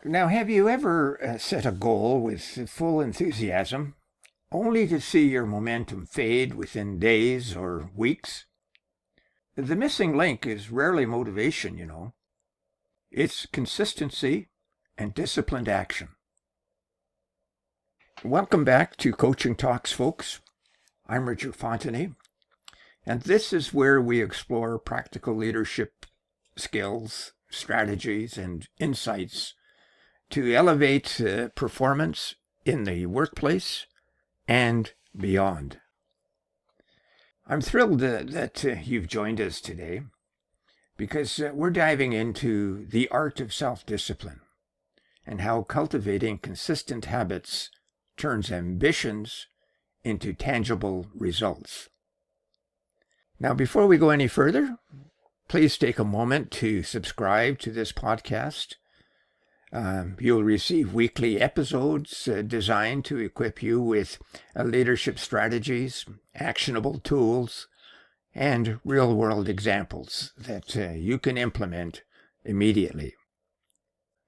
Now, have you ever set a goal with full enthusiasm, only to see your momentum fade within days or weeks? The missing link is rarely motivation. It's consistency and disciplined action. Welcome back to Coaching Talks, folks. I'm Richard Fontanie, and this is where we explore practical leadership skills, strategies, and insights to elevate performance in the workplace and beyond. I'm thrilled that you've joined us today because we're diving into the art of self-discipline and how cultivating consistent habits turns ambitions into tangible results. Now, before we go any further, please take a moment to subscribe to this podcast. You'll receive weekly episodes designed to equip you with leadership strategies, actionable tools, and real-world examples that you can implement immediately.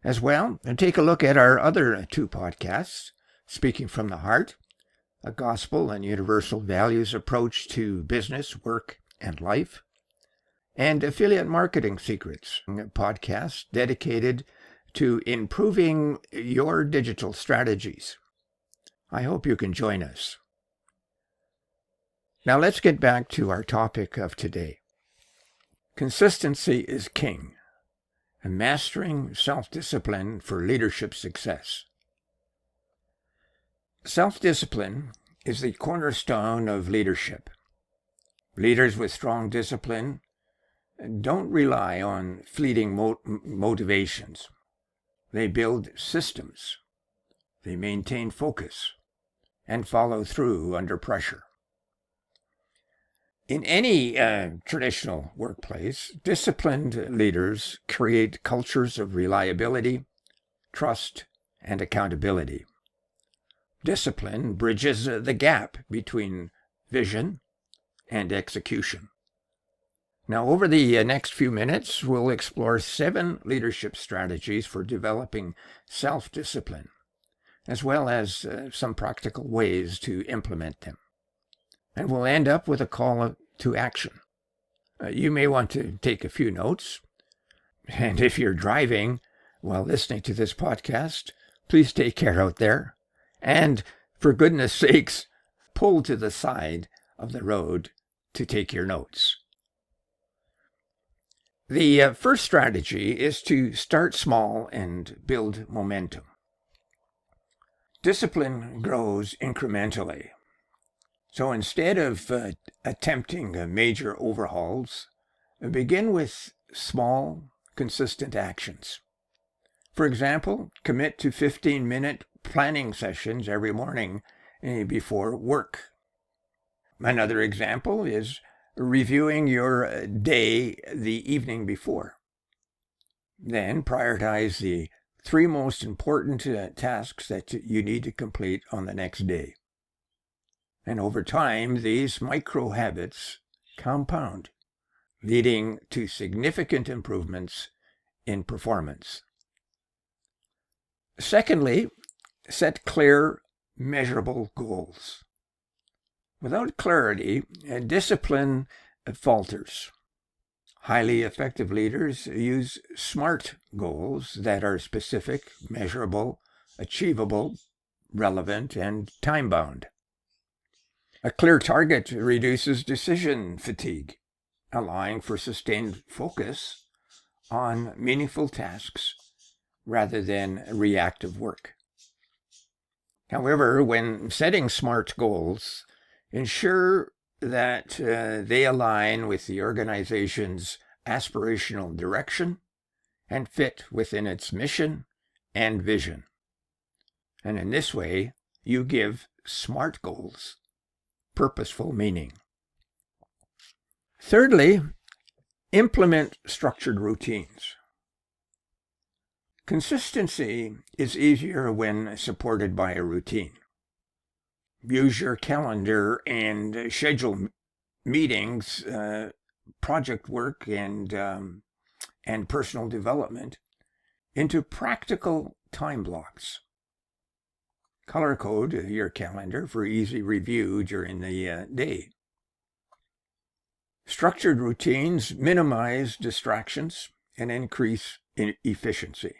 As well, take a look at our other two podcasts, Speaking from the Heart, a gospel and universal values approach to business, work, and life, and Affiliate Marketing Secrets, a podcast dedicated to improving your digital strategies. I hope you can join us. Now let's get back to our topic of today. Consistency is king, and mastering self-discipline for leadership success. Self-discipline is the cornerstone of leadership. Leaders with strong discipline don't rely on fleeting motivations. They build systems. They maintain focus and follow through under pressure. In any traditional workplace, disciplined leaders create cultures of reliability, trust, and accountability. Discipline bridges the gap between vision and execution. Now, over the next few minutes, we'll explore 7 leadership strategies for developing self-discipline, as well as some practical ways to implement them. And we'll end up with a call to action. You may want to take a few notes. And if you're driving while listening to this podcast, please take care out there. And for goodness sakes, pull to the side of the road to take your notes. The first strategy is to start small and build momentum. Discipline grows incrementally. So instead of attempting major overhauls, begin with small, consistent actions. For example, commit to 15-minute planning sessions every morning before work. Another example is reviewing your day the evening before. Then prioritize the 3 most important tasks that you need to complete on the next day. And over time, these micro habits compound, leading to significant improvements in performance. Secondly, set clear, measurable goals. Without clarity, discipline falters. Highly effective leaders use SMART goals that are specific, measurable, achievable, relevant, and time-bound. A clear target reduces decision fatigue, allowing for sustained focus on meaningful tasks rather than reactive work. However, when setting SMART goals, ensure that they align with the organization's aspirational direction and fit within its mission and vision. And in this way, you give SMART goals purposeful meaning. Thirdly, implement structured routines. Consistency is easier when supported by a routine. Use your calendar and schedule meetings, project work, and personal development into practical time blocks. Color code your calendar for easy review during the day. Structured routines minimize distractions and increase efficiency,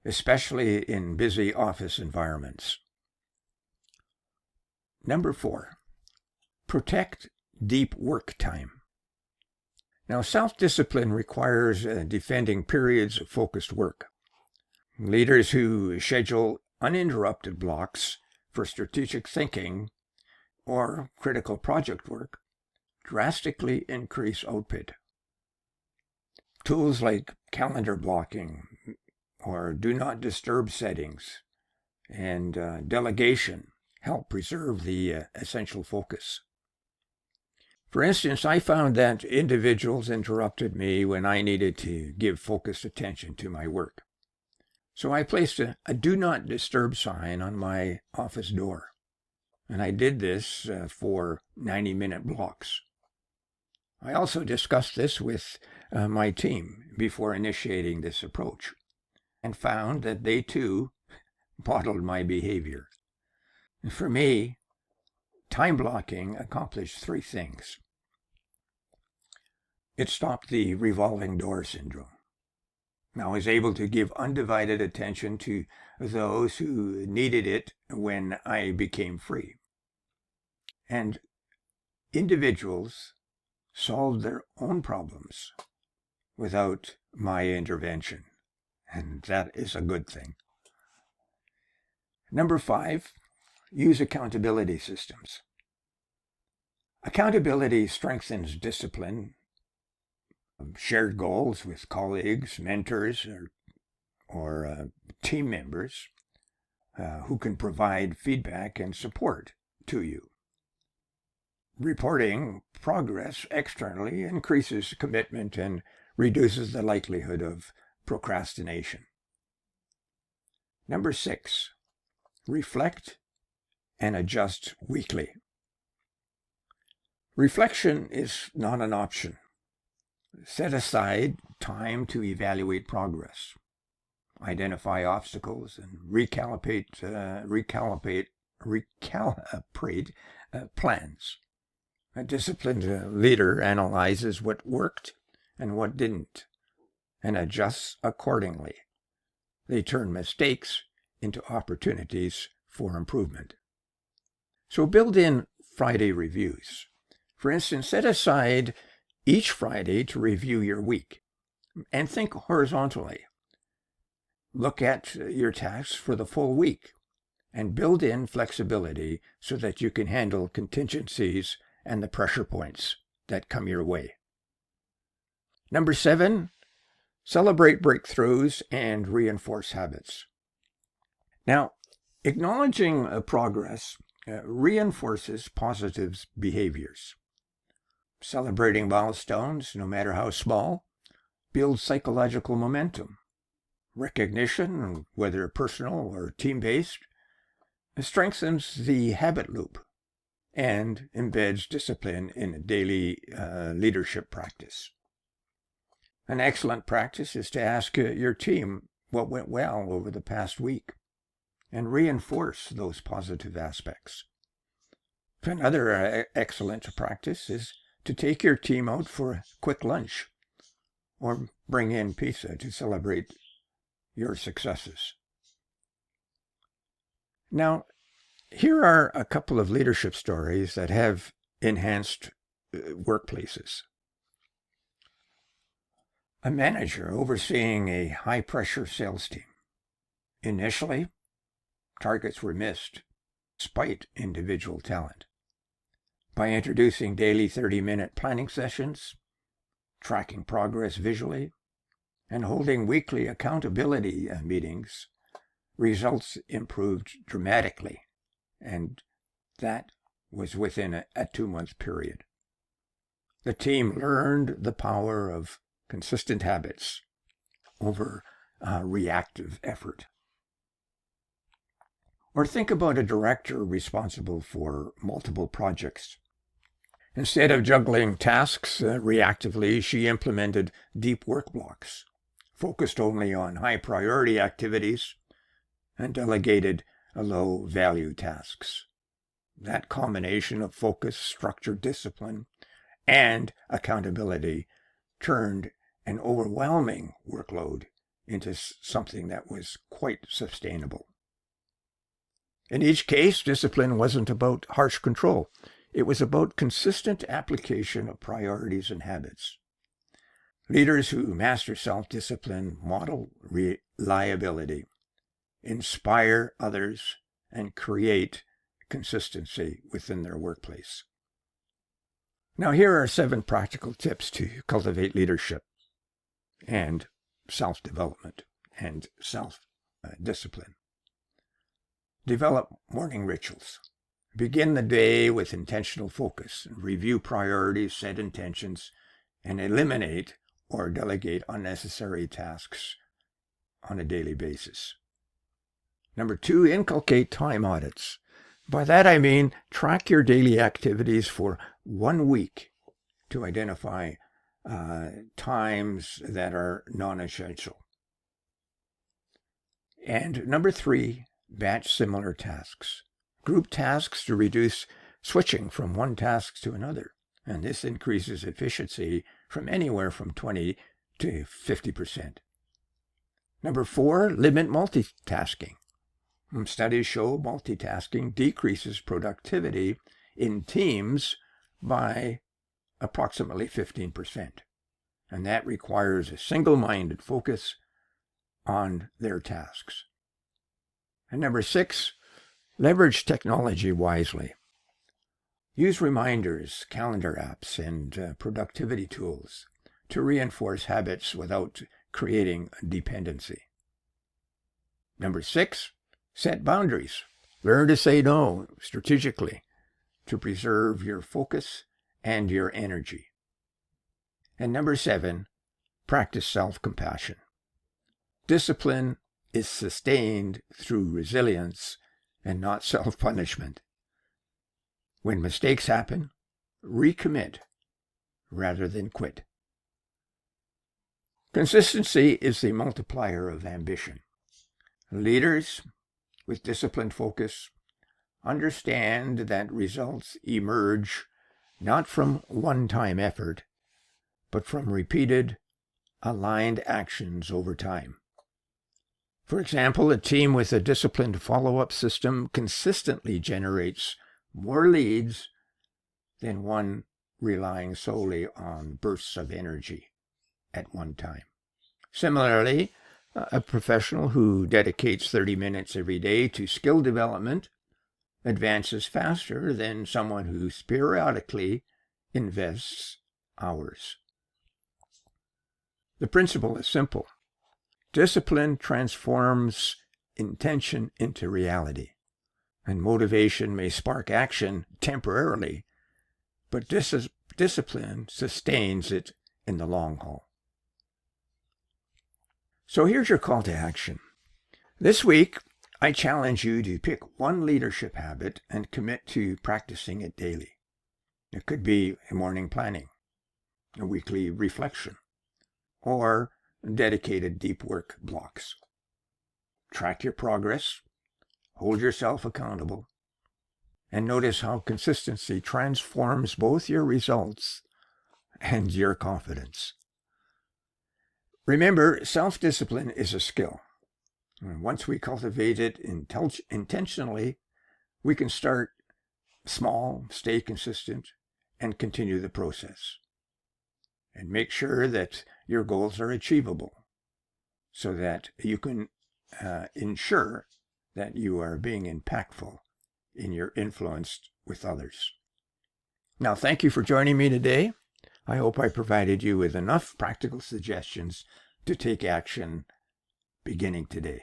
especially in busy office environments. Number 4, protect deep work time. Now, self-discipline requires defending periods of focused work. Leaders who schedule uninterrupted blocks for strategic thinking or critical project work drastically increase output. Tools like calendar blocking or do not disturb settings and delegation help preserve the essential focus. For instance, I found that individuals interrupted me when I needed to give focused attention to my work. So I placed a do not disturb sign on my office door. And I did this for 90-minute blocks. I also discussed this with my team before initiating this approach and found that they too modeled my behavior. For me, time blocking accomplished 3 things. It stopped the revolving door syndrome. I was able to give undivided attention to those who needed it when I became free. And individuals solved their own problems without my intervention. And that is a good thing. Number 5, use accountability systems. Accountability strengthens discipline. Shared goals with colleagues, mentors, or team members who can provide feedback and support to you. Reporting progress externally increases commitment and reduces the likelihood of procrastination. Number 6, reflect and adjust weekly. Reflection is not an option. Set aside time to evaluate progress, identify obstacles, and recalibrate plans. A disciplined leader analyzes what worked and what didn't, and adjusts accordingly. They turn mistakes into opportunities for improvement. So build in Friday reviews. For instance, set aside each Friday to review your week and think horizontally. Look at your tasks for the full week and build in flexibility so that you can handle contingencies and the pressure points that come your way. Number 7, celebrate breakthroughs and reinforce habits. Now, acknowledging progress reinforces positive behaviors. Celebrating milestones, no matter how small, builds psychological momentum. Recognition, whether personal or team-based, strengthens the habit loop and embeds discipline in daily leadership practice. An excellent practice is to ask your team what went well over the past week and reinforce those positive aspects. Another excellent practice is to take your team out for a quick lunch or bring in pizza to celebrate your successes. Now, here are a couple of leadership stories that have enhanced workplaces. A manager overseeing a high-pressure sales team. Initially, targets were missed despite individual talent. By introducing daily 30-minute planning sessions, tracking progress visually, and holding weekly accountability meetings, results improved dramatically, and that was within a 2-month period. The team learned the power of consistent habits over reactive effort. Or think about a director responsible for multiple projects. Instead of juggling tasks reactively, she implemented deep work blocks, focused only on high-priority activities, and delegated low-value tasks. That combination of focus, structure, discipline, and accountability turned an overwhelming workload into something that was quite sustainable. In each case, discipline wasn't about harsh control. It was about consistent application of priorities and habits. Leaders who master self-discipline model reliability, inspire others, and create consistency within their workplace. Now, here are 7 practical tips to cultivate leadership and self-development and self-discipline. Develop morning rituals. Begin the day with intentional focus. Review priorities, set intentions, and eliminate or delegate unnecessary tasks on a daily basis. Number 2, inculcate time audits. By that I mean track your daily activities for 1 week to identify times that are non-essential. And number 3, batch similar tasks. Group tasks to reduce switching from one task to another, and this increases efficiency from anywhere from 20 to 50%. Number 4, limit multitasking. Studies show multitasking decreases productivity in teams by approximately 15%, and that requires a single-minded focus on their tasks. And number 6, leverage technology wisely. Use reminders, calendar apps, and productivity tools to reinforce habits without creating dependency. Number 6, set boundaries. Learn to say no strategically to preserve your focus and your energy. And number 7, practice self-compassion. Discipline is sustained through resilience and not self-punishment. When mistakes happen, recommit rather than quit. Consistency is the multiplier of ambition. Leaders with disciplined focus understand that results emerge not from one-time effort, but from repeated, aligned actions over time. For example, a team with a disciplined follow-up system consistently generates more leads than one relying solely on bursts of energy at one time. Similarly, a professional who dedicates 30 minutes every day to skill development advances faster than someone who periodically invests hours. The principle is simple. Discipline transforms intention into reality, and motivation may spark action temporarily, but discipline sustains it in the long haul. So here's your call to action. This week, I challenge you to pick one leadership habit and commit to practicing it daily. It could be a morning planning, a weekly reflection, or dedicated deep work blocks. Track your progress, hold yourself accountable, and notice how consistency transforms both your results and your confidence. Remember, self-discipline is a skill. And once we cultivate it intentionally, we can start small, stay consistent, and continue the process. And make sure that your goals are achievable so that you can ensure that you are being impactful in your influence with others. Now, thank you for joining me today. I hope I provided you with enough practical suggestions to take action beginning today.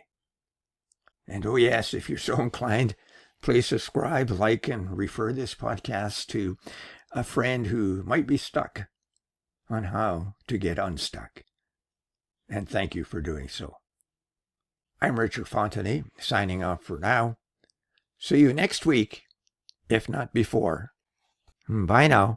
And oh yes, if you're so inclined, please subscribe, like, and refer this podcast to a friend who might be stuck on how to get unstuck. And thank you for doing so. I'm Richard Fontanie, signing off for now. See you next week, if not before. Bye now.